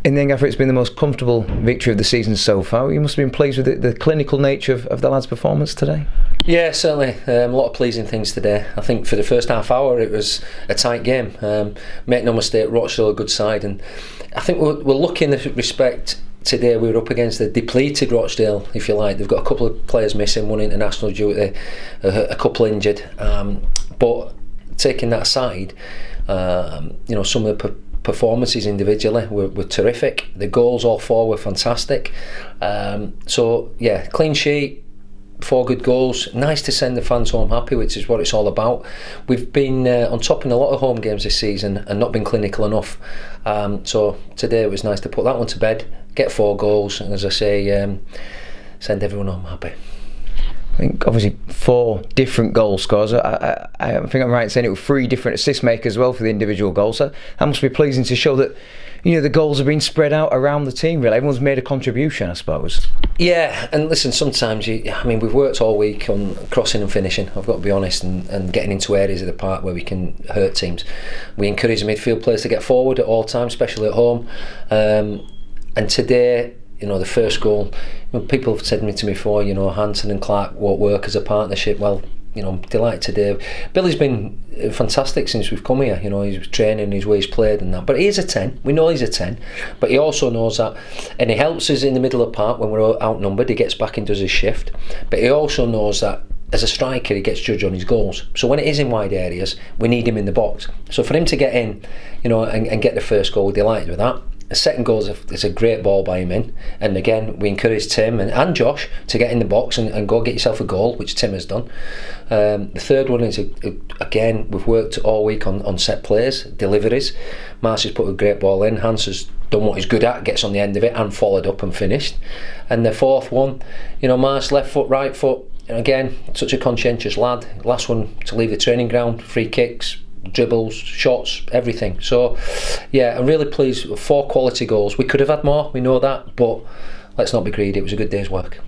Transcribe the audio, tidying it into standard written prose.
in the end, Gaffer, it's been the most comfortable victory of the season so far. You must have been pleased with the clinical nature of the lads' performance today. Yeah, certainly. A lot of pleasing things today. I think for the first half hour it was a tight game. Make no mistake, Rochdale a good side, and I think we're lucky in this respect. Today we were up against a depleted Rochdale, if you like. They've got a couple of players missing, one international duty, a couple injured. But taking that aside, some of the performances individually were terrific. The goals, all four, were fantastic. Clean sheet, 4 good goals. Nice to send the fans home happy, which is what it's all about. We've been on top in a lot of home games this season and not been clinical enough. So today it was nice to put that one to bed, get 4 goals, and as I say, send everyone home happy. I think obviously 4 different goal scorers. I think I'm right in saying it were 3 different assist makers as well for the individual goals. So that must be pleasing to show that the goals have been spread out around the team. Really, everyone's made a contribution, I suppose. Yeah, and listen, sometimes we've worked all week on crossing and finishing, I've got to be honest, and getting into areas of the park where we can hurt teams. We encourage the midfield players to get forward at all times, especially at home. And today, the first goal, people have said to me before, Hanson and Clark won't work as a partnership. Well, I'm delighted today. Billy's been fantastic since we've come here. He's training, his way he's played and that. But he is a 10. We know he's a 10. But he also knows that, and he helps us in the middle of the park when we're outnumbered. He gets back and does his shift. But he also knows that as a striker, he gets judged on his goals. So when it is in wide areas, we need him in the box. So for him to get in, and get the first goal, we're delighted with that. The second goal is a great ball by him in, and again we encourage Tim and Josh to get in the box and go get yourself a goal, which Tim has done. The third one is again, we've worked all week on set plays, deliveries. Marcy's put a great ball in. Hans has done what he's good at, gets on the end of it and followed up and finished. And the fourth one, Marcy's left foot, right foot, and again, such a conscientious lad. Last one to leave the training ground, free kicks, dribbles, shots, everything. So yeah, I'm really pleased with 4 quality goals. We could have had more, we know that, but let's not be greedy. It was a good day's work.